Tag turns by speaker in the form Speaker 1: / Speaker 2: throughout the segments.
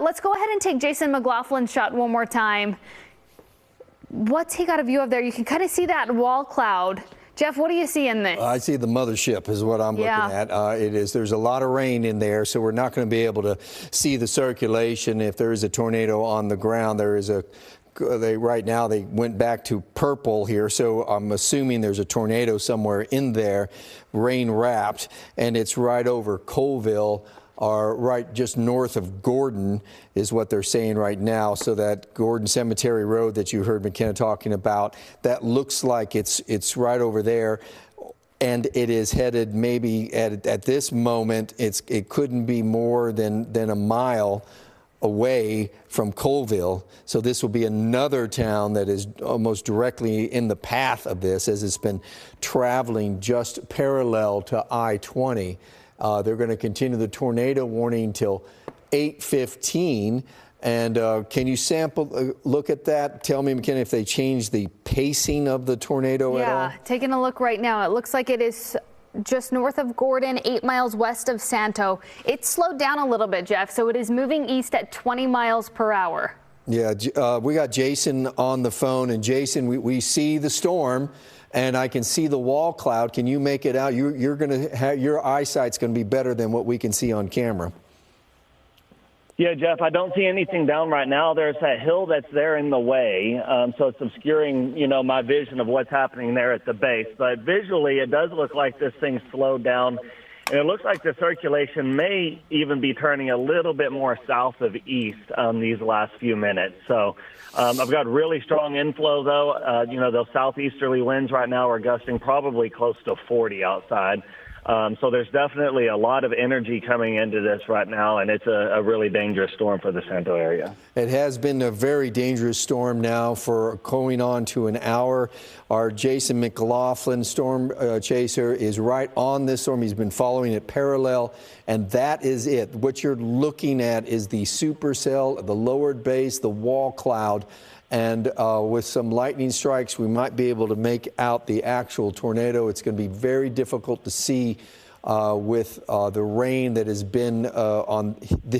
Speaker 1: let's go ahead and take Jason McLaughlin's shot one more time. What's he got a view of there? You can kind of see that wall cloud. Jeff, what do you see in this?
Speaker 2: I see the mothership is what I'm looking at. There's a lot of rain in there, so we're not going to be able to see the circulation. If there is a tornado on the ground, right now they went back to purple here, so I'm assuming there's a tornado somewhere in there, rain wrapped, and it's right over Colville, or right just north of Gordon is what they're saying right now. So that Gordon Cemetery Road that you heard McKenna talking about, that looks like it's right over there. And it is headed maybe at this moment, it couldn't be more than a mile away from Colville. So this will be another town that is almost directly in the path of this, as it's been traveling just parallel to I-20. They're going to continue the tornado warning till 8:15. And can you look at that? Tell me, McKenna, if they changed the pacing of the tornado at all?
Speaker 1: Yeah, taking a look right now. It looks like it is just north of Gordon, 8 miles west of Santo. It's slowed down a little bit, Jeff, so it is moving east at 20 miles per hour. Yeah,
Speaker 2: we got Jason on the phone, and Jason, we see the storm, and I can see the wall cloud. Can you make it out? You're going to have, your eyesight's going to be better than what we can see on camera.
Speaker 3: Yeah, Jeff, I don't see anything down right now. There's a hill that's there in the way, so it's obscuring, my vision of what's happening there at the base. But visually, it does look like this thing slowed down, and it looks like the circulation may even be turning a little bit more south of east these last few minutes. So I've got really strong inflow, though. Those southeasterly winds right now are gusting probably close to 40 outside. So there's definitely a lot of energy coming into this right now, and it's a really dangerous storm for the Santo area.
Speaker 2: It has been a very dangerous storm now for going on to an hour. Our Jason McLaughlin, storm chaser, is right on this storm. He's been following it parallel, and that is it. What you're looking at is the supercell, the lowered base, the wall cloud. And with some lightning strikes, we might be able to make out the actual tornado. It's going to be very difficult to see with the rain that has been on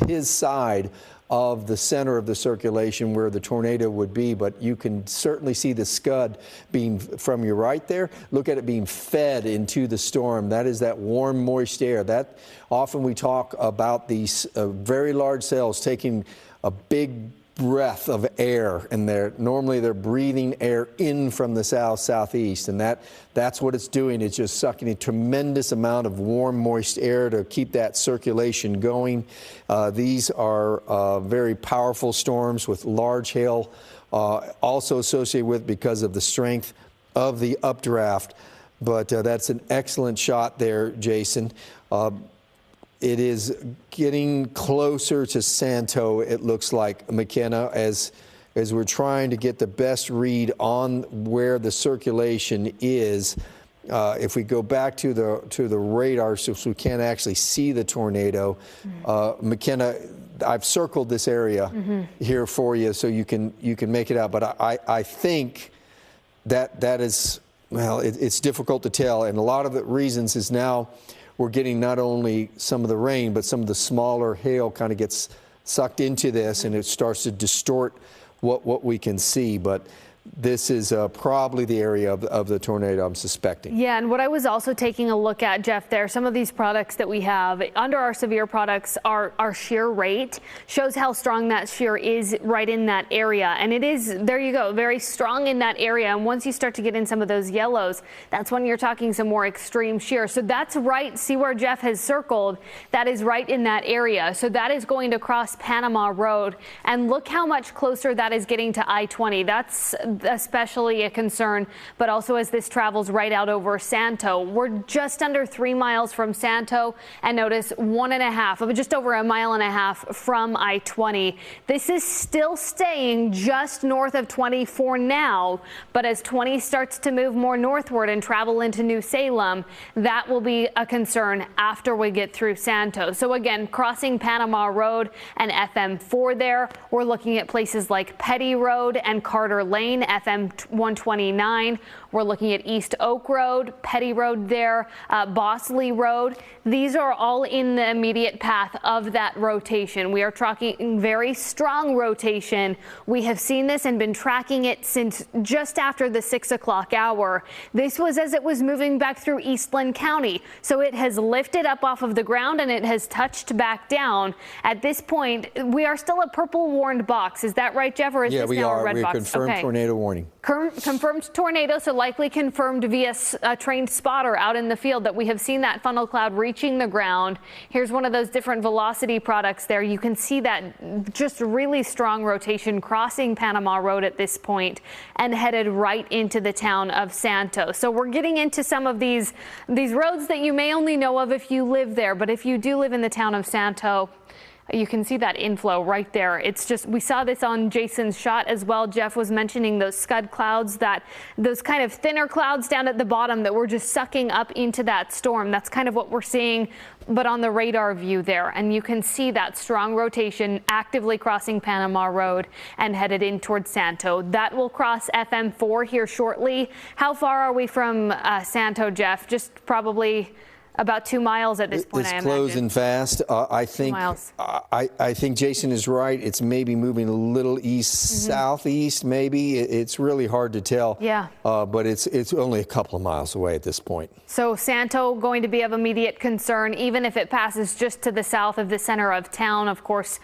Speaker 2: his side of the center of the circulation where the tornado would be. But you can certainly see the scud being, from your right there, look at it being fed into the storm. That is that warm, moist air. That often we talk about these very large cells taking a big breath of air, and normally they're breathing air in from the southeast, and that's what it's doing. It's just sucking a tremendous amount of warm, moist air to keep that circulation going. These are very powerful storms with large hail also associated with because of the strength of the updraft. But that's an excellent shot there, Jason. It is getting closer to Santo, it looks like, McKenna, as we're trying to get the best read on where the circulation is. If we go back to the radar, so we can't actually see the tornado, McKenna, I've circled this area here for you so you can make it out. But I think that is, well, it's difficult to tell, and a lot of the reasons is now we're getting not only some of the rain, but some of the smaller hail kind of gets sucked into this, and it starts to distort what we can see. But this is probably the area of the tornado, I'm suspecting.
Speaker 1: Yeah, and what I was also taking a look at, Jeff, there, some of these products that we have under our severe products, our shear rate shows how strong that shear is right in that area. And it is, there you go, very strong in that area. And once you start to get in some of those yellows, that's when you're talking some more extreme shear. So that's right. See where Jeff has circled? That is right in that area. So that is going to cross Panama Road. And look how much closer that is getting to I-20. That's especially a concern, but also as this travels right out over Santo. We're just under 3 miles from Santo, and notice 1.5, just over 1.5 miles from I-20. This is still staying just north of 20 for now, but as 20 starts to move more northward and travel into New Salem, that will be a concern after we get through Santo. So again, crossing Panama Road and FM4 there, we're looking at places like Petty Road and Carter Lane FM 129. We're looking at East Oak Road, Petty Road there, Bosley Road. These are all in the immediate path of that rotation. We are tracking very strong rotation. We have seen this and been tracking it since just after the 6 o'clock hour. This was as it was moving back through Eastland County. So it has lifted up off of the ground and it has touched back down. At this point, we are still a purple warned box. Is that right, Jeff? Or is this now a red box?
Speaker 2: Confirmed tornado warning.
Speaker 1: Confirmed tornado, so likely confirmed via a trained spotter out in the field that we have seen that funnel cloud reaching the ground. Here's one of those different velocity products there. You can see that just really strong rotation crossing Panama Road at this point and headed right into the town of Santo. So we're getting into some of these roads that you may only know of if you live there, but if you do live in the town of Santo, you can see that inflow right there. It's just, we saw this on Jason's shot as well. Jeff was mentioning those scud clouds, those kind of thinner clouds down at the bottom that were just sucking up into that storm. That's kind of what we're seeing, but on the radar view there. And you can see that strong rotation actively crossing Panama Road and headed in towards Santo. That will cross FM4 here shortly. How far are we from Santo, Jeff? Just probably about 2 miles at this point, I imagine.
Speaker 2: It's closing fast. I think Jason is right. It's maybe moving a little southeast, maybe. It's really hard to tell.
Speaker 1: Yeah.
Speaker 2: But it's only a couple of miles away at this point.
Speaker 1: So Santo going to be of immediate concern, even if it passes just to the south of the center of town. Of course,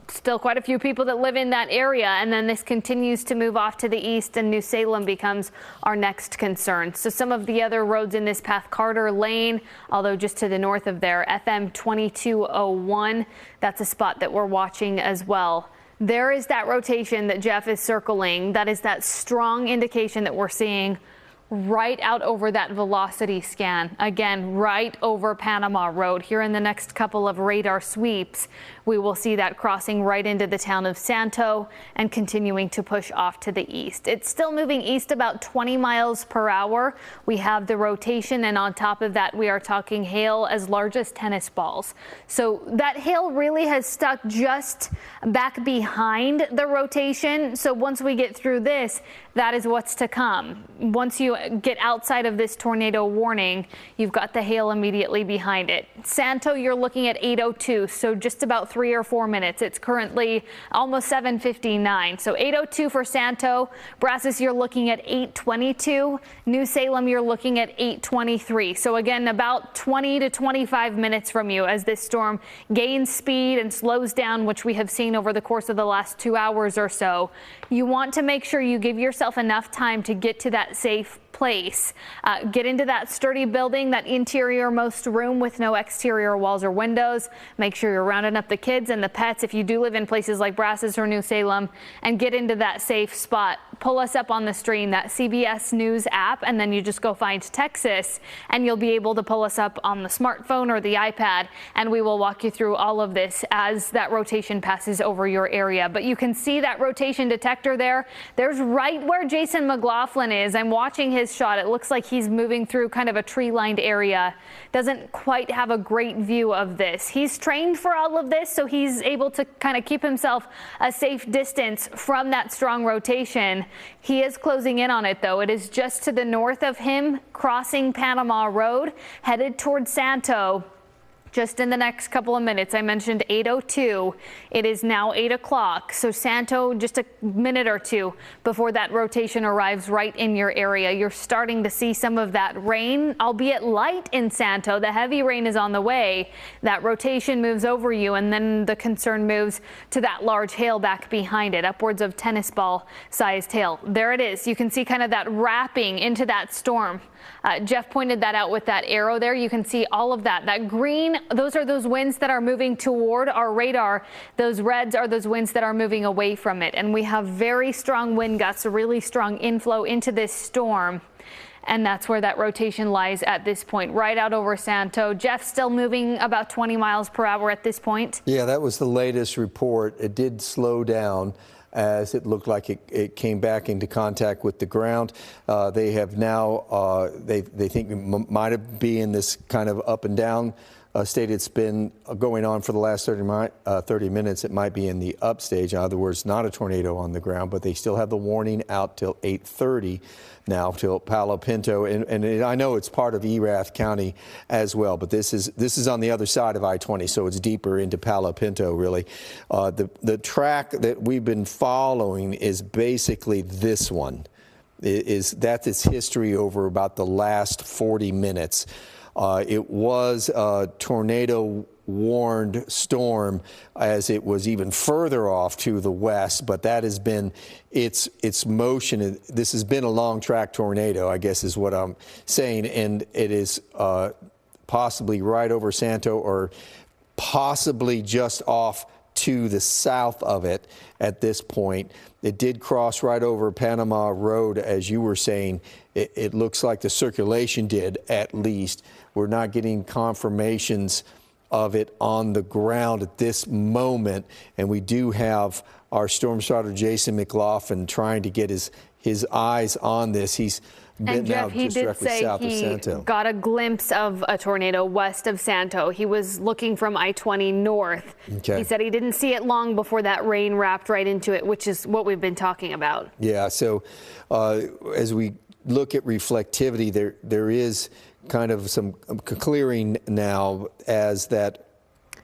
Speaker 1: still quite a few people that live in that area. And then this continues to move off to the east, and New Salem becomes our next concern. So some of the other roads in this path, Carter Lane, although just to the north of there, FM 2201, that's a spot that we're watching as well. There is that rotation that Jeff is circling. That is that strong indication that we're seeing right out over that velocity scan. Again, right over Panama Road. Here in the next couple of radar sweeps, we will see that crossing right into the town of Santo and continuing to push off to the east. It's still moving east about 20 miles per hour. We have the rotation, and on top of that, we are talking hail as large as tennis balls. So that hail really has stuck just back behind the rotation. So once we get through this, that is what's to come. Once you get outside of this tornado warning, you've got the hail immediately behind it. Santo, you're looking at 8:02, so just about 3 or 4 minutes. It's currently almost 7:59. So 8:02 for Santo. Brazos, you're looking at 8:22. New Salem, you're looking at 8:23. So again, about 20 to 25 minutes from you as this storm gains speed and slows down, which we have seen over the course of the last 2 hours or so. You want to make sure you give yourself enough time to get to that safe place. Get into that sturdy building, that interior-most room with no exterior walls or windows. Make sure you're rounding up the kids and the pets if you do live in places like Brazos or New Salem, and get into that safe spot. Pull us up on the stream, that CBS News app, and then you just go find Texas, and you'll be able to pull us up on the smartphone or the iPad, and we will walk you through all of this as that rotation passes over your area. But you can see that rotation detector there. There's right where Jason McLaughlin is. I'm watching his shot. It looks like he's moving through kind of a tree-lined area. Doesn't quite have a great view of this. He's trained for all of this, so he's able to kind of keep himself a safe distance from that strong rotation. He is closing in on it, though. It is just to the north of him, crossing Panama Road, headed towards Santo. Just in the next couple of minutes. I mentioned 8:02. It is now 8 o'clock. So Santo, just a minute or two before that rotation arrives right in your area. You're starting to see some of that rain, albeit light in Santo. The heavy rain is on the way. That rotation moves over you, and then the concern moves to that large hail back behind it, upwards of tennis ball sized hail. There it is. You can see kind of that wrapping into that storm. Jeff pointed that out with that arrow there. You can see all of that. That green, those are those winds that are moving toward our radar. Those reds are those winds that are moving away from it. And we have very strong wind gusts, a really strong inflow into this storm. And that's where that rotation lies at this point, right out over Santo. Jeff, still moving about 20 miles per hour at this point. Yeah, that was the latest report. It did slow down as it looked like it came back into contact with the ground. They have now, they think it might be in this kind of up and down
Speaker 2: stated it's been going on for the last 30 minutes. It might be in the upstage. In other words, not a tornado on the ground, but they still have the warning out till 8:30 now, till Palo Pinto. And I know it's part of Erath County as well, but this is on the other side of I-20, so it's deeper into Palo Pinto, really. The track that we've been following is basically this one. That's its history over about the last 40 minutes. It was a tornado-warned storm as it was even further off to the west, but that has been its motion. This has been a long-track tornado, I guess is what I'm saying, and it is possibly right over Santo or possibly just off to the south of it at this point. It did cross right over Panama Road, as you were saying. It looks like the circulation did, at least. We're not getting confirmations of it on the ground at this moment, and we do have our storm spotter Jason McLaughlin trying to get his eyes on this. He's been now just directly south of Santo.
Speaker 1: He got a glimpse of a tornado west of Santo. He was looking from I-20 north. Okay. He said he didn't see it long before that rain wrapped right into it, which is what we've been talking about. Yeah, so as we look at reflectivity, there is kind of some clearing now as that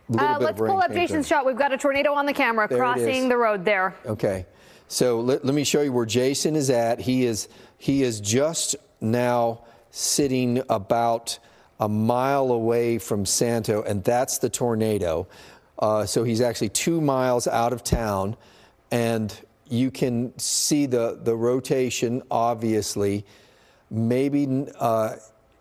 Speaker 1: little bit let's
Speaker 2: of rain
Speaker 1: pull up Jason's shot. We've got a tornado on the camera crossing the road there.
Speaker 2: Okay. So let me show you where Jason is at. He is just now sitting about a mile away from Santo, and that's the tornado. So he's actually 2 miles out of town, and you can see the rotation, obviously, maybe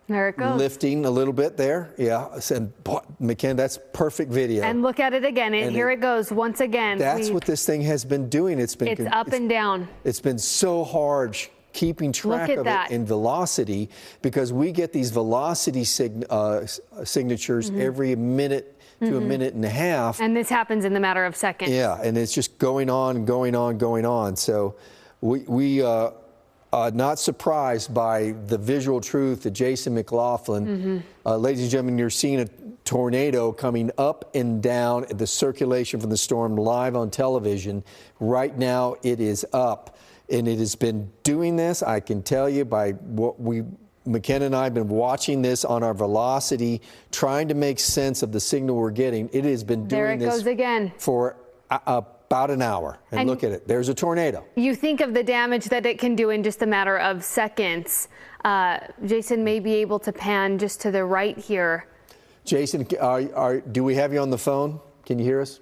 Speaker 1: there it goes.
Speaker 2: Lifting a little bit there. Yeah, and McKenna, that's perfect video.
Speaker 1: And look at it again, and here it goes once again.
Speaker 2: That's what this thing has been doing. It's
Speaker 1: up and down.
Speaker 2: It's been so hard keeping track of it in velocity, because we get these velocity signatures every minute to a minute and a half.
Speaker 1: And this happens in the matter of seconds.
Speaker 2: Yeah, and it's just going on, going on, going on. So we not surprised by the visual truth that Jason McLaughlin. Ladies and gentlemen, you're seeing a tornado coming up and down, the circulation from the storm live on television. Right now it is up, and it has been doing this, I can tell you, by what McKenna and I have been watching this on our velocity, trying to make sense of the signal we're getting. It has been doing this again for about an hour. And look at it. There's a tornado. You think of the damage that it can do in just a matter of seconds. Jason may be able to pan just to the right here. Jason, do we have you on the phone? Can you hear us?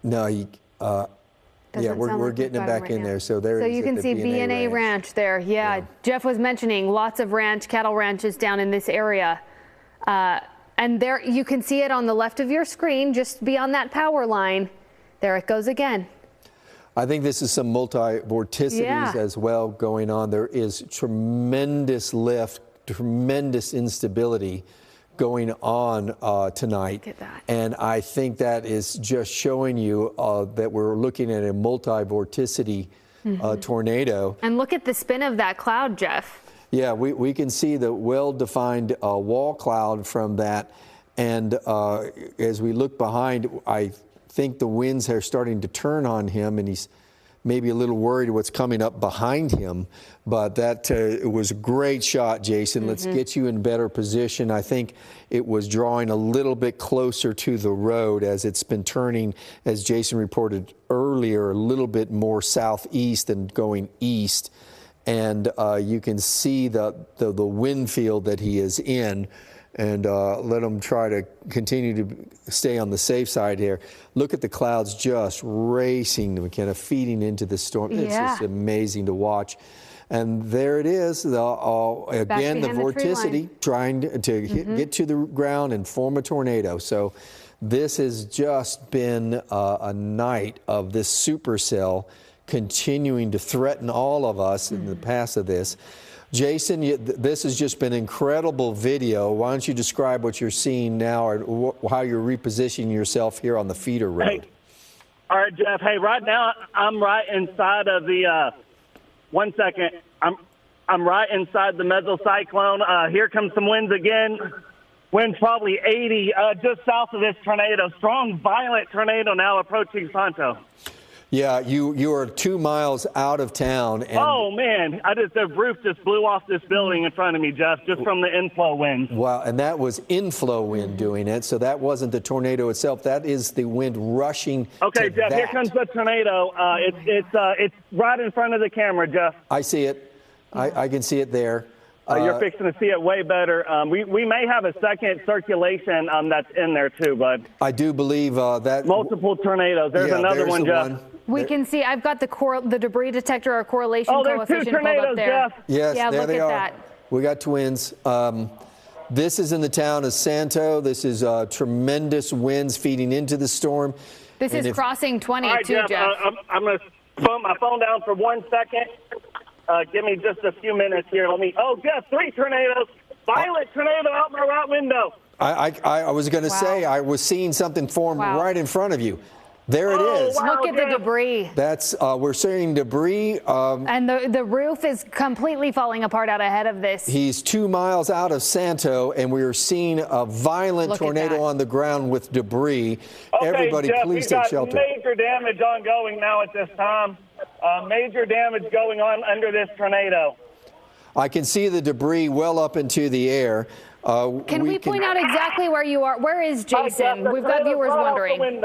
Speaker 2: No, yeah, we're getting it back in there. So there. So you can see B&A Ranch there. Yeah, Jeff was mentioning lots of cattle ranches down in this area. And there you can see it on the left of your screen, just beyond that power line. There it goes again. I think this is some multi-vorticities as well going on. There is tremendous lift, tremendous instability going on tonight. Look at that. And I think that is just showing you that we're looking at a multi-vorticity tornado. And look at the spin of that cloud, Jeff. Yeah, we can see the well-defined wall cloud from that. And as we look behind, I think the winds are starting to turn on him, and he's maybe a little worried what's coming up behind him. But that it was a great shot, Jason. Let's get you in better position. I think it was drawing a little bit closer to the road as it's been turning, as Jason reported earlier, a little bit more southeast and going east. And you can see the wind field that he is in, and let him try to continue to stay on the safe side here. Look at the clouds just racing, McKenna, feeding into the storm. It's just amazing to watch. And there it is, again, the vorticity trying to get to the ground and form a tornado. So this has just been a night of this supercell continuing to threaten all of us in the past of this. Jason, this has just been incredible video. Why don't you describe what you're seeing now, or how you're repositioning yourself here on the feeder road?
Speaker 3: Hey. All right, Jeff. Hey, right now I'm right inside of the. 1 second. I'm right inside the mesocyclone. Here comes some winds again. Wind's probably 80 just south of this tornado. Strong, violent tornado now approaching Santo.
Speaker 2: Yeah, you are 2 miles out of town. And
Speaker 3: oh, man. The roof just blew off this building in front of me, Jeff, just from the inflow wind.
Speaker 2: Wow, and that was inflow wind doing it, so that wasn't the tornado itself. That is the wind rushing
Speaker 3: Okay,
Speaker 2: to
Speaker 3: Jeff,
Speaker 2: that.
Speaker 3: here comes the tornado. It's right in front of the camera, Jeff.
Speaker 2: I see it. I can see it there.
Speaker 3: You're fixing to see it way better. We may have a second circulation that's in there, too, bud.
Speaker 2: I do believe that.
Speaker 3: Multiple tornadoes. There's another one, Jeff.
Speaker 1: We can see, I've got the debris detector, our correlation coefficient pulled up there.
Speaker 3: Jeff.
Speaker 2: Yes,
Speaker 1: yeah,
Speaker 2: there
Speaker 1: look
Speaker 2: they
Speaker 1: at
Speaker 2: are.
Speaker 1: that.
Speaker 2: We got twins. This is in the town of Santo. This is tremendous winds feeding into the storm.
Speaker 1: This is crossing 20
Speaker 3: All right,
Speaker 1: too, Jeff.
Speaker 3: I'm going to put my phone down for 1 second. Give me just a few minutes here. Oh, Jeff, 3 tornadoes. Violent tornado out my right window.
Speaker 2: I was going to say, I was seeing something form right in front of you. There it is.
Speaker 3: Wow,
Speaker 1: look at the debris.
Speaker 2: That's we're seeing debris.
Speaker 1: And the roof is completely falling apart out ahead of this.
Speaker 2: He's 2 miles out of Santo, and we are seeing a violent tornado on the ground with debris.
Speaker 3: Okay,
Speaker 2: Everybody,
Speaker 3: Jeff,
Speaker 2: please take shelter.
Speaker 3: Major damage ongoing now at this time. Major damage going on under this tornado.
Speaker 2: I can see the debris well up into the air.
Speaker 1: Can we point out exactly where you are? Where is Jason? We've got viewers wondering.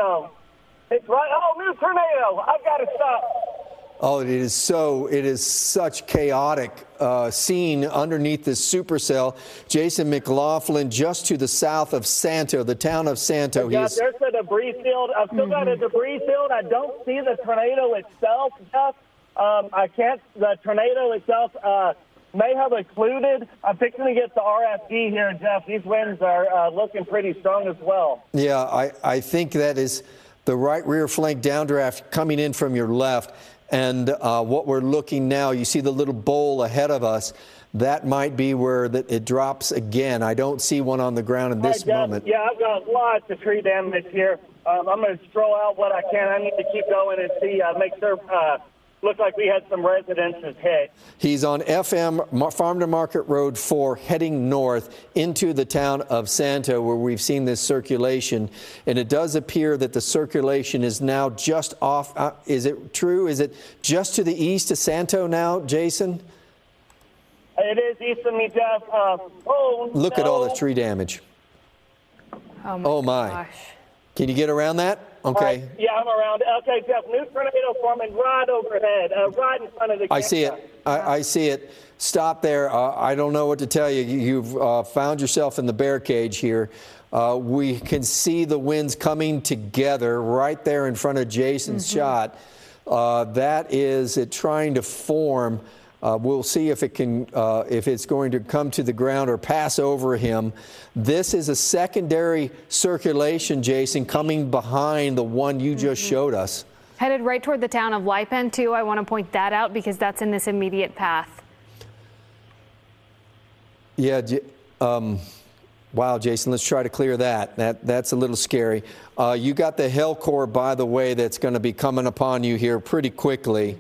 Speaker 3: It's right. Oh, new tornado. I've got to stop.
Speaker 2: Oh, it is such chaotic scene underneath this supercell. Jason McLaughlin, just to the south of Santo, the town of Santo.
Speaker 3: There's a debris field. I've still got a debris field. I don't see the tornado itself, Jeff. The tornado itself may have occluded. I'm fixing to get the RFD here, Jeff. These winds are looking pretty strong as well.
Speaker 2: Yeah, I think that is the right rear flank downdraft coming in from your left. And what we're looking now, you see the little bowl ahead of us. That might be where it drops again. I don't see one on the ground in this moment.
Speaker 3: Yeah, I've got lots of tree damage here. I'm going to throw out what I can. I need to keep going and see, make sure. Looked like we had some residences hit.
Speaker 2: He's on FM Farm to Market Road 4 heading north into the town of Santo, where we've seen this circulation. And it does appear that the circulation is now just off. Is it true? Is it just to the east of Santo now, Jason?
Speaker 3: It is east of me, Jeff.
Speaker 2: Look at all the tree damage.
Speaker 1: Oh my
Speaker 2: my.
Speaker 1: gosh.
Speaker 2: Can you get around that? Okay.
Speaker 3: Yeah, I'm around. Okay, Jeff, new tornado forming right overhead, right in front of the camera.
Speaker 2: I see it. I see it. Stop there. I don't know what to tell you. You've found yourself in the bear cage here. We can see the winds coming together right there in front of Jason's shot. That is it trying to form. We'll see if it can, if it's going to come to the ground or pass over him. This is a secondary circulation, Jason, coming behind the one you just showed us.
Speaker 1: Headed right toward the town of Lipen, too. I want to point that out because that's in this immediate path.
Speaker 2: Yeah. Wow, Jason, let's try to clear that. That's a little scary. You got the hail core, by the way, that's going to be coming upon you here pretty quickly.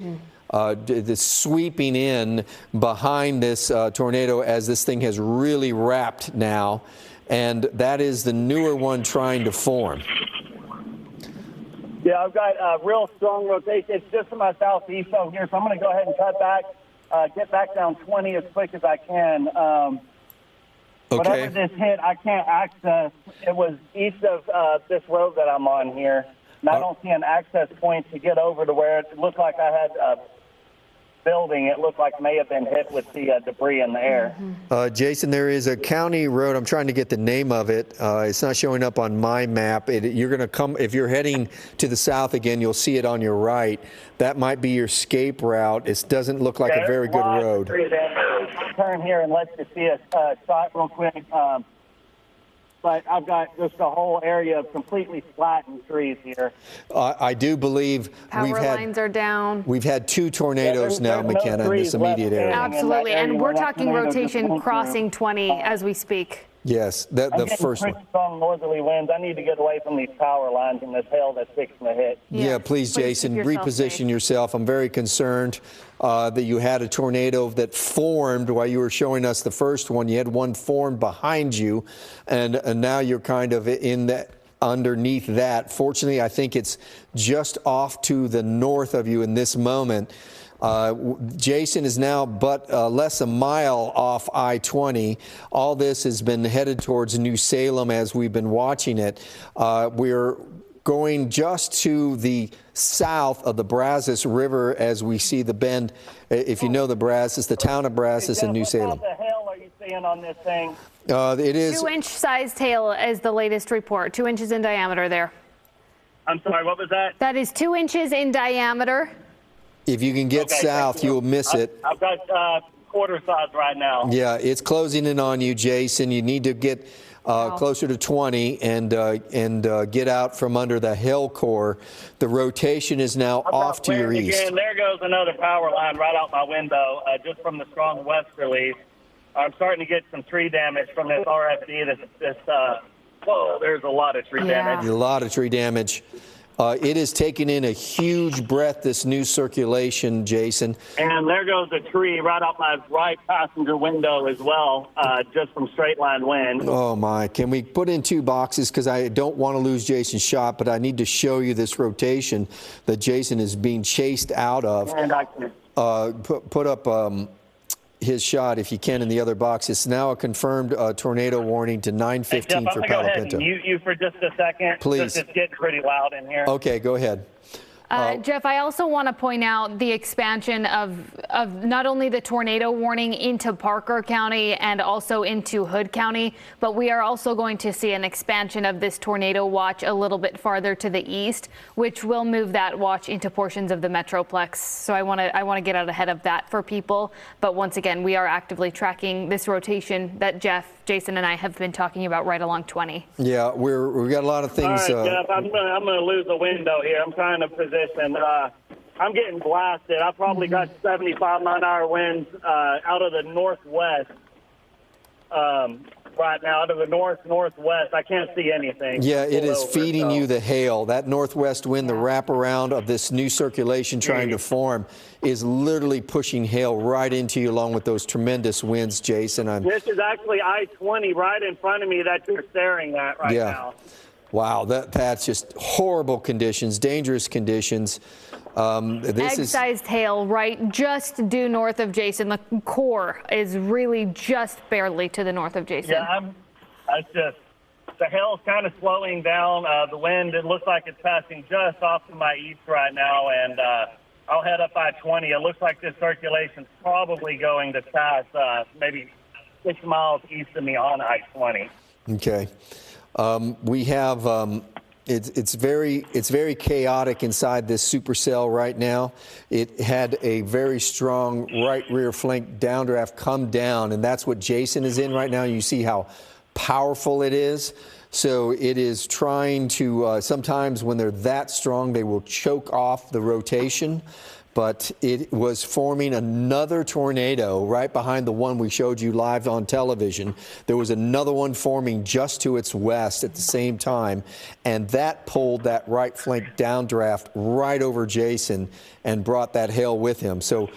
Speaker 2: The sweeping in behind this tornado as this thing has really wrapped now, and that is the newer one trying to form.
Speaker 3: Yeah, I've got a real strong rotation. It's just to my southeast over here, so I'm going to go ahead and cut back, get back down 20 as quick as I can. Whatever this hit, I can't access. It was east of this road that I'm on here, and I don't see an access point to get over to where it looked like I had building. It looked like may have been hit with the debris in the air.
Speaker 2: Jason, there is a county road. I'm trying to get the name of it. It's not showing up on my map. You're going to come, if you're heading to the south again, you'll see it on your right. That might be your escape route. It doesn't look like a very good road.
Speaker 3: Turn here and let's just see a shot real quick. But I've got just a whole area of completely flattened trees here.
Speaker 2: I do believe
Speaker 1: power lines are down.
Speaker 2: We've had 2 tornadoes now, McKenna, in this immediate area.
Speaker 1: Absolutely, and we're talking rotation crossing 20 as we speak.
Speaker 2: Yes, the first one.
Speaker 3: Pretty strong northerly winds. I need to get away from these power lines and this hail that's fixing to hit.
Speaker 2: Yeah, please, Jason, reposition yourself. I'm very concerned that you had a tornado that formed while you were showing us the first one. You had one formed behind you, and now you're kind of in that. Underneath that. Fortunately, I think it's just off to the north of you in this moment. Jason is now but less a mile off I-20. All this has been headed towards New Salem as we've been watching it. We're going just to the south of the Brazos River as we see the bend. If you know the Brazos, the town of Brazos in New Salem.
Speaker 3: What the hell are you seeing on this thing?
Speaker 2: It is
Speaker 1: 2-inch sized hail is the latest report. 2 inches in diameter there.
Speaker 3: I'm sorry, what was that?
Speaker 1: That is 2 inches in diameter.
Speaker 2: If you can get south, you'll miss it.
Speaker 3: I've got quarter size right now.
Speaker 2: Yeah, it's closing in on you, Jason. You need to get closer to 20 and get out from under the hail core. The rotation is now off to your east.
Speaker 3: Again, there goes another power line right out my window, just from the strong westerlies. I'm starting to get some tree damage from this RFD. Whoa, there's a lot of tree damage.
Speaker 2: A lot of tree damage. It is taking in a huge breath, this new circulation, Jason.
Speaker 3: And there goes a tree right out my right passenger window as well, just from straight line wind.
Speaker 2: Oh, my. Can we put in 2 boxes? Because I don't want to lose Jason's shot, but I need to show you this rotation that Jason is being chased out of.
Speaker 3: And I can
Speaker 2: put up his shot, if you can, in the other box. It's now a confirmed tornado warning to 9:15 for Palo Pinto.
Speaker 3: I'm going to go ahead and mute you for just a second.
Speaker 2: Please.
Speaker 3: It's getting pretty loud in here.
Speaker 2: Okay, go ahead.
Speaker 1: Jeff, I also want to point out the expansion of not only the tornado warning into Parker County and also into Hood County, but we are also going to see an expansion of this tornado watch a little bit farther to the east, which will move that watch into portions of the Metroplex. So I want to get out ahead of that for people. But once again, we are actively tracking this rotation that Jeff, Jason, and I have been talking about right along 20.
Speaker 2: Yeah, we got a lot of things.
Speaker 3: All right, Jeff, I'm going to lose the window here. I'm trying to position. I'm getting blasted. I probably got 75-mile-an-hour winds out of the northwest right now, out of the northwest. I can't see anything.
Speaker 2: Yeah, it is feeding you the hail. That northwest wind, the wraparound of this new circulation trying to form, is literally pushing hail right into you along with those tremendous winds, Jason.
Speaker 3: This is actually I-20 right in front of me that you're staring at right now.
Speaker 2: Wow, that's just horrible conditions, dangerous conditions.
Speaker 1: Egg-sized hail right just due north of Jason. The core is really just barely to the north of Jason.
Speaker 3: Yeah, the hail's kind of slowing down. The wind, it looks like it's passing just off to my east right now, and I'll head up I-20. It looks like this circulation's probably going to pass maybe 6 miles east of me on I-20.
Speaker 2: Okay. We have it's very chaotic inside this supercell right now. It had a very strong right rear flank downdraft come down, and that's what Jason is in right now. You see how powerful it is. So it is trying to, sometimes when they're that strong, they will choke off the rotation. But it was forming another tornado right behind the one we showed you live on television. There was another one forming just to its west at the same time, and that pulled that right flank downdraft right over Jason and brought that hail with him. So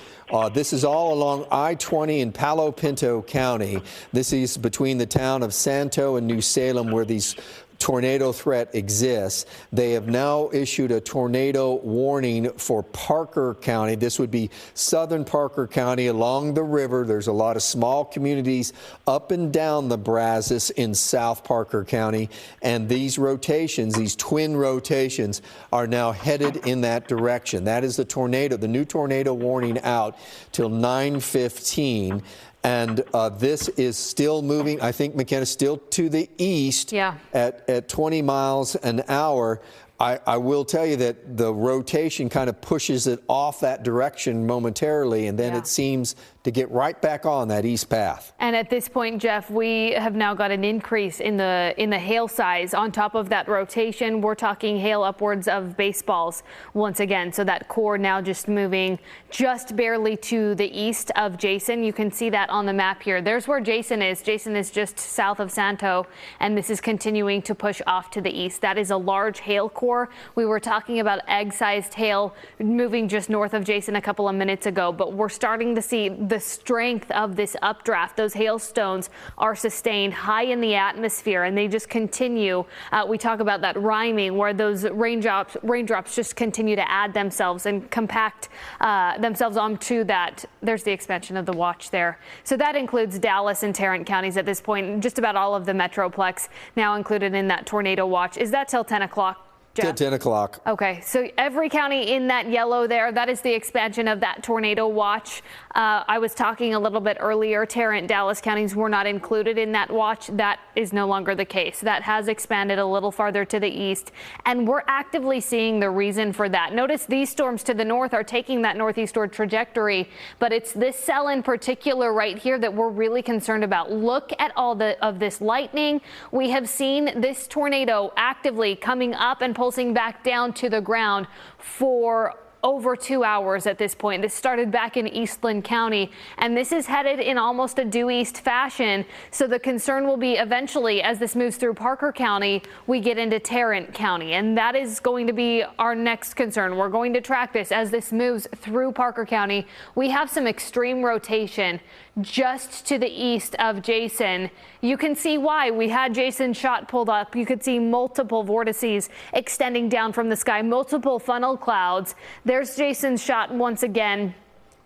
Speaker 2: this is all along I-20 in Palo Pinto County. This is between the town of Santo and New Salem where these tornado threat exists. They have now issued a tornado warning for Parker County. This would be southern Parker County along the river. There's a lot of small communities up and down the Brazos in South Parker County. And these rotations, these twin rotations, are now headed in that direction. That is the tornado, the new tornado warning out till 9:15. And this is still moving, I think, McKenna, still to the east at 20 miles an hour. I will tell you that the rotation kind of pushes it off that direction momentarily, and then it seems to get right back on that east path.
Speaker 1: And at this point, Jeff, we have now got an increase in the hail size. On top of that rotation, we're talking hail upwards of baseballs once again. So that core now just moving just barely to the east of Jason. You can see that on the map here. There's where Jason is. Jason is just south of Santo, and this is continuing to push off to the east. That is a large hail core. We were talking about egg-sized hail moving just north of Jason a couple of minutes ago, but we're starting to see the strength of this updraft. Those hailstones are sustained high in the atmosphere, and they just continue. We talk about that rhyming, where those raindrops just continue to add themselves and compact themselves onto that. There's the expansion of the watch there. So that includes Dallas and Tarrant counties at this point. Just about all of the Metroplex now included in that tornado watch. Is that till 10 o'clock?
Speaker 2: Till 10 o'clock.
Speaker 1: Okay, so every county in that yellow there, that is the expansion of that tornado watch. I was talking a little bit earlier, Tarrant, Dallas counties were not included in that watch. That is no longer the case. That has expanded a little farther to the east, and we're actively seeing the reason for that. Notice these storms to the north are taking that northeastward trajectory, but it's this cell in particular right here that we're really concerned about. Look at all of this lightning. We have seen this tornado actively coming up and pulsing back down to the ground for over 2 hours at this point. This started back in Eastland County, and this is headed in almost a due east fashion. So the concern will be eventually, as this moves through Parker County, we get into Tarrant County, and that is going to be our next concern. We're going to track this as this moves through Parker County. We have some extreme rotation just to the east of Jason. You can see why. We had Jason's shot pulled up. You could see multiple vortices extending down from the sky, multiple funnel clouds. There's Jason's shot once again.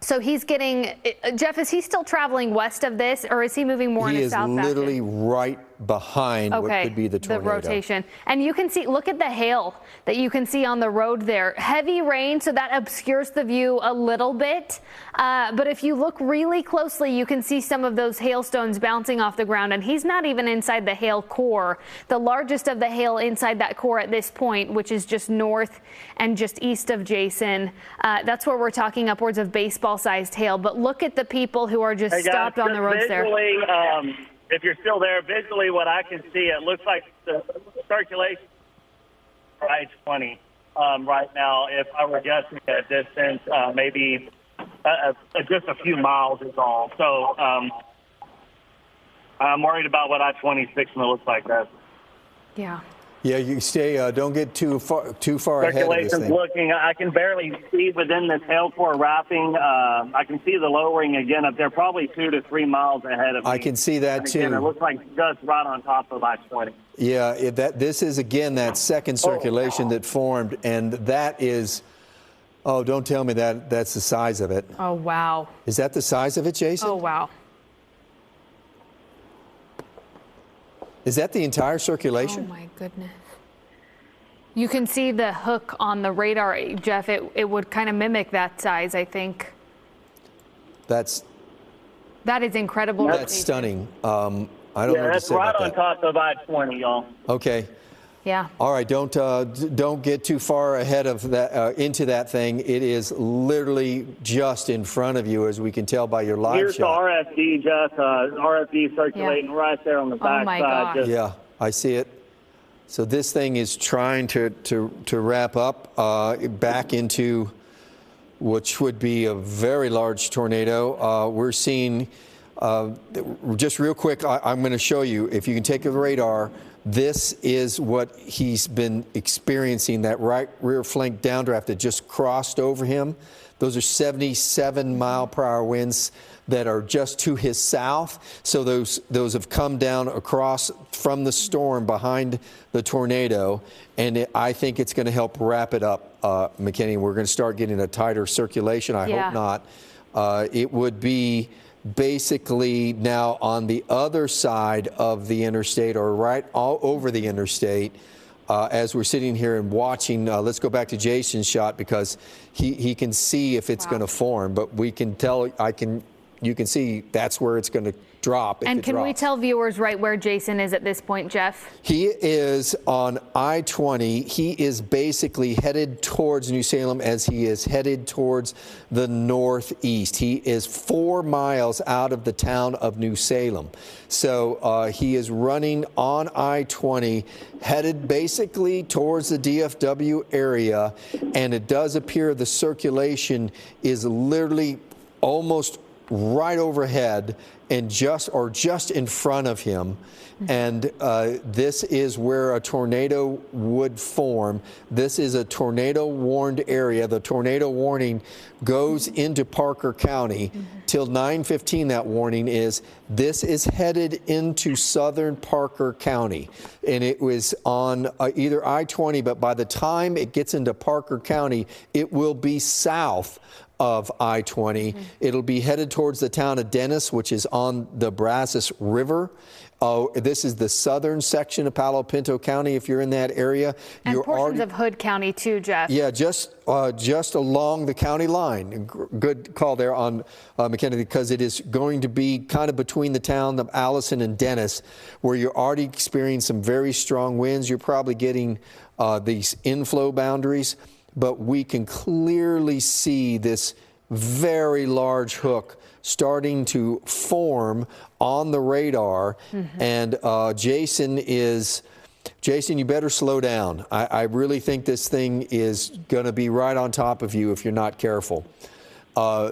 Speaker 1: So he's getting, Jeff, is he still traveling west of this, or is he moving more in a south fashion?
Speaker 2: He is literally right behind what could be the tornado.
Speaker 1: The rotation. And you can see, look at the hail that you can see on the road there. Heavy rain, so that obscures the view a little bit. But if you look really closely, you can see some of those hailstones bouncing off the ground. And he's not even inside the hail core. The largest of the hail inside that core at this point, which is just north and just east of Jason. That's where we're talking upwards of baseball-sized hail. But look at the people who are just stopped on the roads there.
Speaker 3: If you're still there, visually what I can see, it looks like the circulation I-20 right now. If I were guessing at distance, maybe just a few miles is all. So I'm worried about what I-26 looks like.
Speaker 1: Yeah.
Speaker 2: Yeah, you stay. Don't get too far ahead of this
Speaker 3: Circulation's
Speaker 2: thing.
Speaker 3: looking. I can barely see within this hail core wrapping. I can see the lowering again up there, probably 2 to 3 miles ahead of me.
Speaker 2: I can see that too.
Speaker 3: Again, it looks like just right on top of I-20.
Speaker 2: Yeah, this is again that second circulation that formed, and that is. Oh, don't tell me that's the size of it.
Speaker 1: Oh wow.
Speaker 2: Is that the size of it, Jason?
Speaker 1: Oh wow.
Speaker 2: Is that the entire circulation?
Speaker 1: Oh my goodness. You can see the hook on the radar, Jeff. It would kind of mimic that size, I think. That is incredible.
Speaker 2: That's stunning. I don't know what to say about that.
Speaker 3: That's right on top of I-20, y'all.
Speaker 2: Okay.
Speaker 1: Yeah.
Speaker 2: All right. Don't get too far ahead of that into that thing. It is literally just in front of you, as we can tell by your live
Speaker 3: Here's
Speaker 2: shot.
Speaker 3: Here's the RFD, Jeff. RFD circulating right there on the back side.
Speaker 2: Yeah, I see it. So this thing is trying to wrap up back into which would be a very large tornado. We're seeing, just real quick, I'm going to show you, if you can take the radar, this is what he's been experiencing, that right rear flank downdraft that just crossed over him. Those are 77-mile-per-hour winds that are just to his south. So those have come down across from the storm behind the tornado, and I think it's going to help wrap it up, McKenna. We're going to start getting a tighter circulation. I hope not. It would be basically now on the other side of the interstate, or right all over the interstate, as we're sitting here and watching. Let's go back to Jason's shot, because he can see if it's going to form, but we can tell, you can see that's where it's going to drop.
Speaker 1: And can we tell viewers right where Jason is at this point, Jeff?
Speaker 2: He is on I-20. He is basically headed towards New Salem as he is headed towards the northeast. He is 4 miles out of the town of New Salem. So he is running on I-20, headed basically towards the DFW area. And it does appear the circulation is literally almost right overhead and just in front of him. And this is where a tornado would form. This is a tornado warned area. The tornado warning goes into Parker County till 9:15. That warning is. This is headed into southern Parker County, and it was on either I-20, but by the time it gets into Parker County, it will be south of I-20. It'll be headed towards the town of Dennis, which is on the Brazos River. This is the southern section of Palo Pinto County. If you're in that area,
Speaker 1: and
Speaker 2: you're
Speaker 1: portions of Hood County too, Jeff.
Speaker 2: Yeah, just along the county line. Good call there on McKenna, because it is going to be kind of between the town of Allison and Dennis, where you're already experiencing some very strong winds. You're probably getting these inflow boundaries, but we can clearly see this very large hook starting to form on the radar. And Jason, you better slow down. I really think this thing is going to be right on top of you if you're not careful.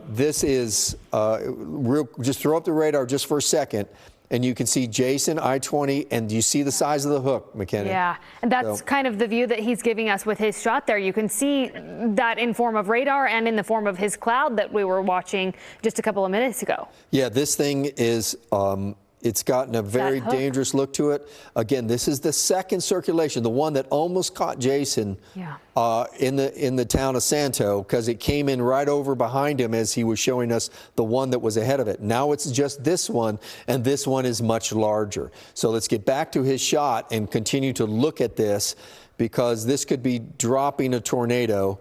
Speaker 2: This is just throw up the radar just for a second, and you can see Jason, I-20, and you see the size of the hook, McKenna.
Speaker 1: Yeah, and that's kind of the view that he's giving us with his shot there. You can see that in form of radar and in the form of his cloud that we were watching just a couple of minutes ago. Yeah,
Speaker 2: this thing is, it's gotten a very dangerous look to it. Again, this is the second circulation, the one that almost caught Jason in the town of Santo, because it came in right over behind him as he was showing us the one that was ahead of it. Now it's just this one, and this one is much larger. So let's get back to his shot and continue to look at this, because this could be dropping a tornado,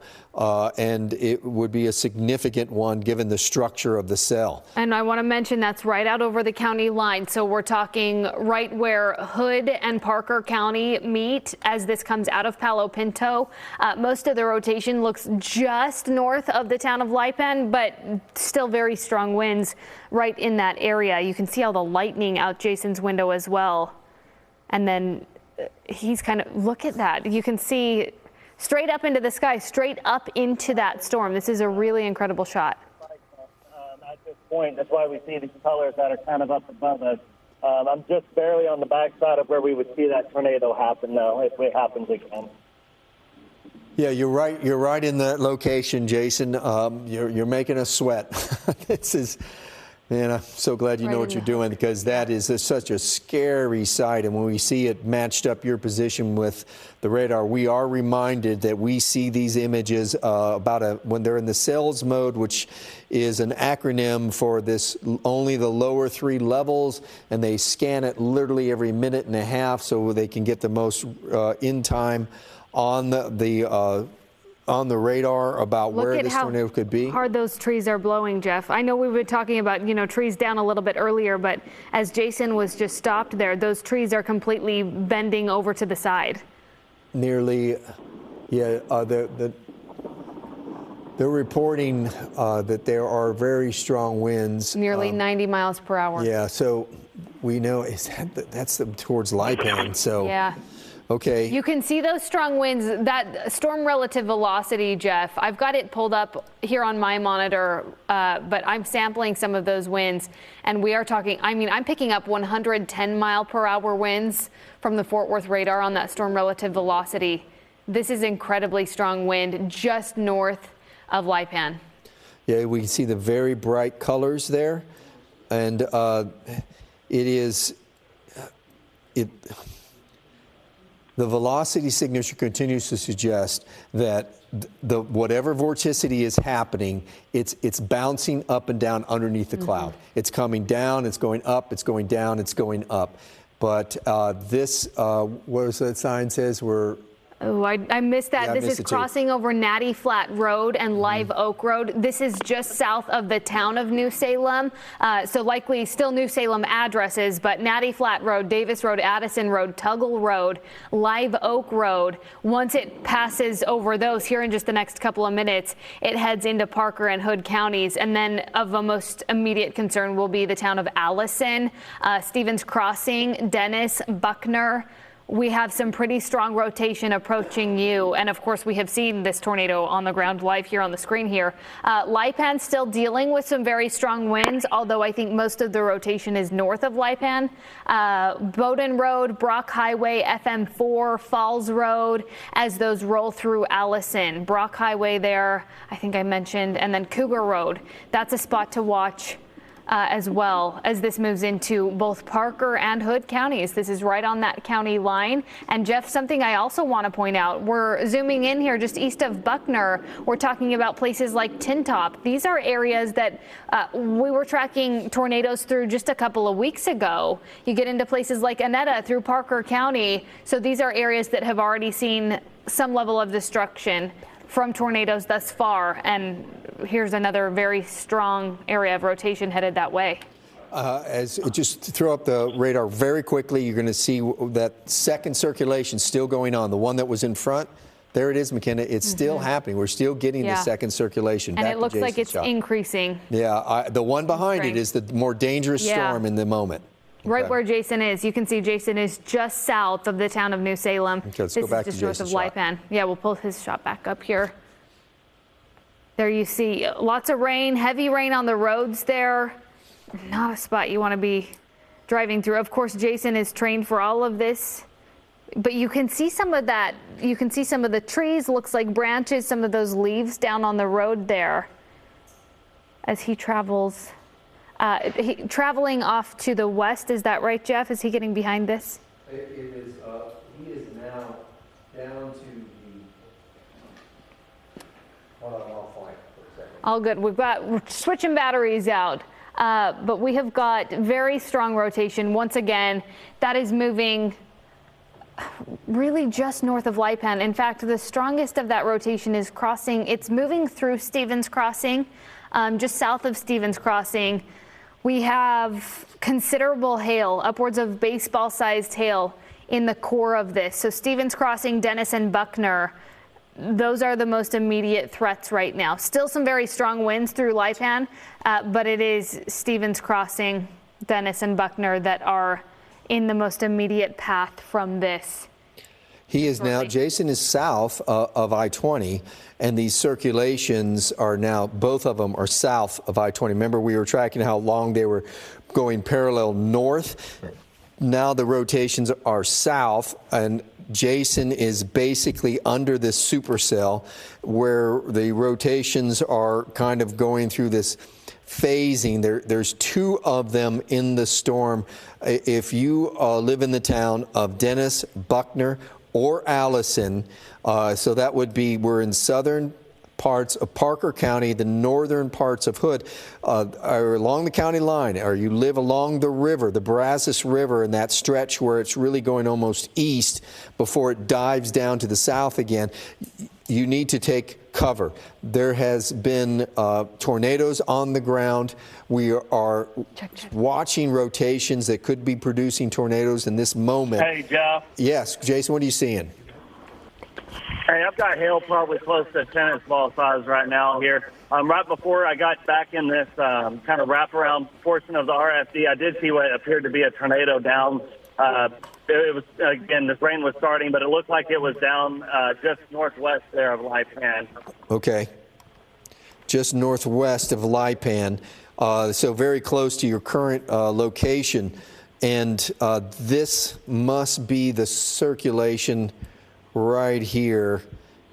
Speaker 2: and it would be a significant one given the structure of the cell.
Speaker 1: And I want to mention that's right out over the county line. So we're talking right where Hood and Parker County meet as this comes out of Palo Pinto. Most of the rotation looks just north of the town of Lipan, but still very strong winds right in that area. You can see all the lightning out Jason's window as well. And then he's kind of, look at that. You can see straight up into the sky, straight up into that storm. This is a really incredible shot.
Speaker 3: At this point, that's why we see these colors that are kind of up above us. I'm just barely on the backside of where we would see that tornado happen, though, if it happens again.
Speaker 2: Yeah, you're right. You're right in that location, Jason. You're making us sweat. This is. Man, I'm so glad you know what you're doing, because that is such a scary sight. And when we see it matched up your position with the radar, we are reminded that we see these images when they're in the cells mode, which is an acronym for this only the lower 3 levels, and they scan it literally every minute and a half so they can get the most in time on the radar about where this tornado could be.
Speaker 1: Look at how hard those trees are blowing, Jeff. I know we were talking about, trees down a little bit earlier, but as Jason was just stopped there, those trees are completely bending over to the side.
Speaker 2: Nearly, yeah, they're reporting that there are very strong winds.
Speaker 1: Nearly 90 miles per hour.
Speaker 2: Yeah, so we know that's towards Lipan, so.
Speaker 1: Yeah.
Speaker 2: Okay.
Speaker 1: You can see those strong winds, that storm relative velocity, Jeff. I've got it pulled up here on my monitor, but I'm sampling some of those winds, and we are talking, I'm picking up 110 mile per hour winds from the Fort Worth radar on that storm relative velocity. This is incredibly strong wind just north of Lipan.
Speaker 2: Yeah, we can see the very bright colors there, and the velocity signature continues to suggest that whatever vorticity is happening, it's bouncing up and down underneath the cloud. It's coming down, it's going up, it's going down, it's going up. But what does that sign says?
Speaker 1: Oh, I missed that.
Speaker 2: Yeah,
Speaker 1: This is
Speaker 2: missed it too.
Speaker 1: crossing over Natty Flat Road and Live Oak Road. This is just south of the town of New Salem. So likely still New Salem addresses, but Natty Flat Road, Davis Road, Addison Road, Tuggle Road, Live Oak Road. Once it passes over those here in just the next couple of minutes, it heads into Parker and Hood counties. And then of the most immediate concern will be the town of Allison, Stevens Crossing, Dennis, Buckner. We have some pretty strong rotation approaching you. And of course, we have seen this tornado on the ground live here on the screen here. Lipan still dealing with some very strong winds, although I think most of the rotation is north of Lipan. Bowdoin Road, Brock Highway, FM4, Falls Road, as those roll through Allison. Brock Highway there, I think I mentioned, and then Cougar Road. That's a spot to watch. As well as this moves into both Parker and Hood counties. This is right on that county line. And Jeff, something I also want to point out, we're zooming in here just east of Buckner. We're talking about places like Tin Top. These are areas that we were tracking tornadoes through just a couple of weeks ago. You get into places like Annetta through Parker County. So these are areas that have already seen some level of destruction from tornadoes thus far, and here's another very strong area of rotation headed that way.
Speaker 2: As just throw up the radar very quickly, you're going to see that second circulation still going on. The one that was in front, there it is, McKenna. It's still happening. We're still getting the second circulation.
Speaker 1: And
Speaker 2: Back
Speaker 1: it looks like it's
Speaker 2: shot.
Speaker 1: increasing.
Speaker 2: Yeah, the one behind it is the more dangerous storm in the moment.
Speaker 1: Right where Jason is. You can see Jason is just south of the town of New Salem.
Speaker 2: Okay, let's go back to
Speaker 1: just north of
Speaker 2: Jason's shot.
Speaker 1: Lipan. Yeah, we'll pull his shot back up here. There you see lots of rain, heavy rain on the roads there. Not a spot you want to be driving through. Of course, Jason is trained for all of this, but you can see some of that. You can see some of the trees, looks like branches, some of those leaves down on the road there as he travels. Traveling off to the west, is that right, Jeff? Is he getting behind this?
Speaker 2: It is, he is now down to the, hold on, I'll find it for a second.
Speaker 1: All good. We're switching batteries out, but we have got very strong rotation. Once again, that is moving really just north of Lipan. In fact, the strongest of that rotation is crossing. It's moving through Stevens Crossing, just south of Stevens Crossing. We have considerable hail, upwards of baseball-sized hail in the core of this. So Stevens Crossing, Dennis, and Buckner, those are the most immediate threats right now. Still some very strong winds through Lipan, but it is Stevens Crossing, Dennis, and Buckner that are in the most immediate path from this.
Speaker 2: He is now, Jason is south of I-20, and these circulations are now, both of them are south of I-20. Remember, we were tracking how long they were going parallel north. Now the rotations are south, and Jason is basically under this supercell where the rotations are kind of going through this phasing. There's two of them in the storm. If you live in the town of Dennis, Buckner, or Allison, so that would be, we're in southern parts of Parker County, the northern parts of Hood, are along the county line, or you live along the river, the Brazos River, and that stretch where it's really going almost east before it dives down to the south again, you need to take cover. There has been tornadoes on the ground. We are watching rotations that could be producing tornadoes in this moment.
Speaker 3: Hey, Jeff.
Speaker 2: Yes, Jason, what are you seeing?
Speaker 3: Hey, I've got hail probably close to tennis ball size right now here. Right before I got back in this kind of wraparound portion of the RFD, I did see what appeared to be a tornado down. It was, again, this rain was starting, but it looked like it was down just northwest there of Lipan.
Speaker 2: Okay. Just northwest of Lipan, so very close to your current location. And this must be the circulation right here.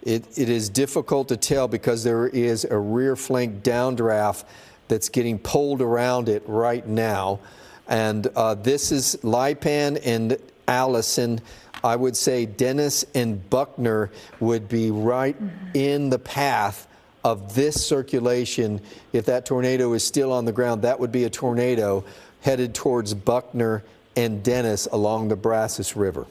Speaker 2: It is difficult to tell because there is a rear flank downdraft that's getting pulled around it right now. And this is Lipan and Allison. I would say Dennis and Buckner would be right in the path of this circulation. If that tornado is still on the ground, that would be a tornado headed towards Buckner and Dennis along the Brazos River.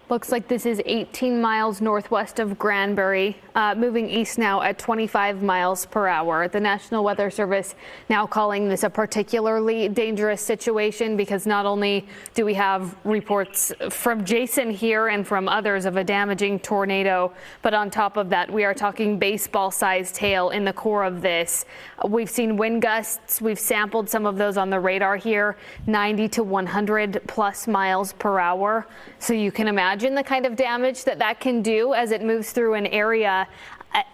Speaker 1: Looks like this is 18 miles northwest of Granbury, moving east now at 25 miles per hour. The National Weather Service now calling this a particularly dangerous situation because not only do we have reports from Jason here and from others of a damaging tornado, but on top of that, we are talking baseball-sized hail in the core of this. We've seen wind gusts. We've sampled some of those on the radar here, 90 to 100 plus miles per hour. So you can imagine the kind of damage that can do as it moves through an area.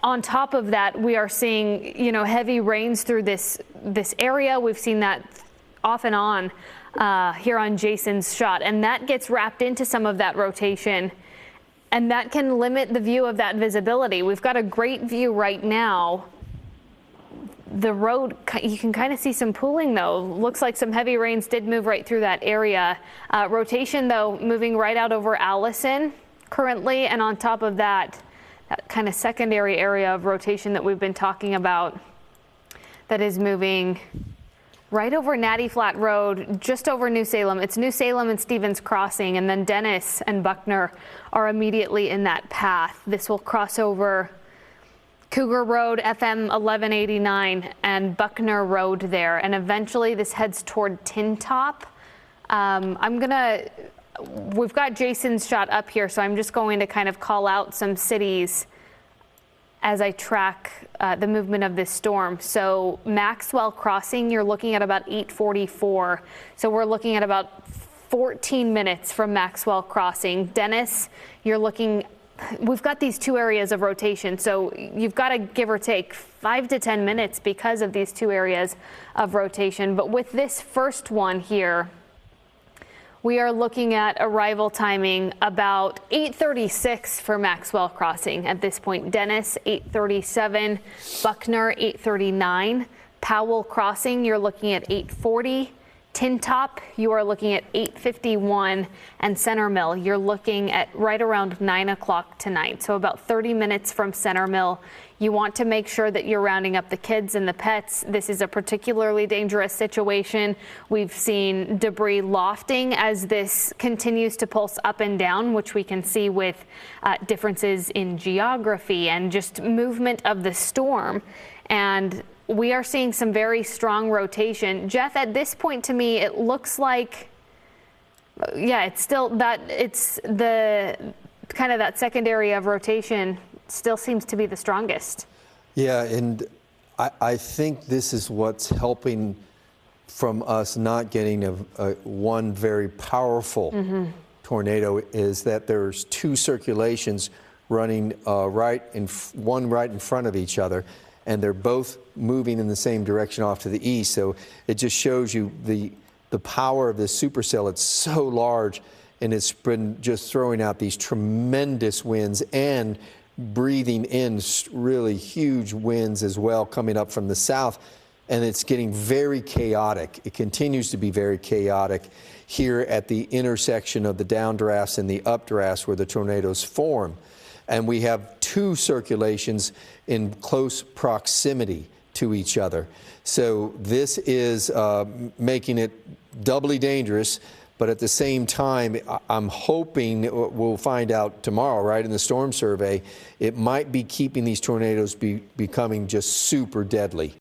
Speaker 1: On top of that, we are seeing, heavy rains through this area. We've seen that off and on here on Jason's shot, and that gets wrapped into some of that rotation, and that can limit the view of that visibility. We've got a great view right now. The road, you can kind of see some pooling though. Looks like some heavy rains did move right through that area. Rotation though, moving right out over Allison currently. And on top of that, that kind of secondary area of rotation that we've been talking about that is moving right over Natty Flat Road, just over New Salem. It's New Salem and Stevens Crossing, and then Dennis and Buckner are immediately in that path. This will cross over Cougar Road, FM 1189, and Buckner Road there, and eventually this heads toward Tin Top. We've got Jason's shot up here, so I'm just going to kind of call out some cities as I track the movement of this storm. So Maxwell Crossing, you're looking at about 8:44. So we're looking at about 14 minutes from Maxwell Crossing. Dennis, you're looking. We've got these two areas of rotation, so you've got to give or take 5 to 10 minutes because of these two areas of rotation. But with this first one here, we are looking at arrival timing about 8:36 for Maxwell Crossing at this point. Dennis, 8:37, Buckner, 8:39, Powell Crossing, you're looking at 8:40. Tin Top, you are looking at 8:51, and Center Mill, you're looking at right around 9 o'clock tonight. So about 30 minutes from Center Mill. You want to make sure that you're rounding up the kids and the pets. This is a particularly dangerous situation. We've seen debris lofting as this continues to pulse up and down, which we can see with differences in geography and just movement of the storm. And we are seeing some very strong rotation. Jeff, at this point to me, it looks like, it's the kind of that secondary of rotation still seems to be the strongest. Yeah,
Speaker 2: and I think this is what's helping from us not getting one very powerful tornado is that there's two circulations running right in front of each other, and they're both moving in the same direction off to the east. So it just shows you the power of this supercell. It's so large, and it's been just throwing out these tremendous winds and breathing in really huge winds as well coming up from the south. And it's getting very chaotic. It continues to be very chaotic here at the intersection of the downdrafts and the updrafts where the tornadoes form. And we have two circulations in close proximity to each other. So this is making it doubly dangerous, but at the same time, I'm hoping we'll find out tomorrow, right, in the storm survey, it might be keeping these tornadoes becoming just super deadly.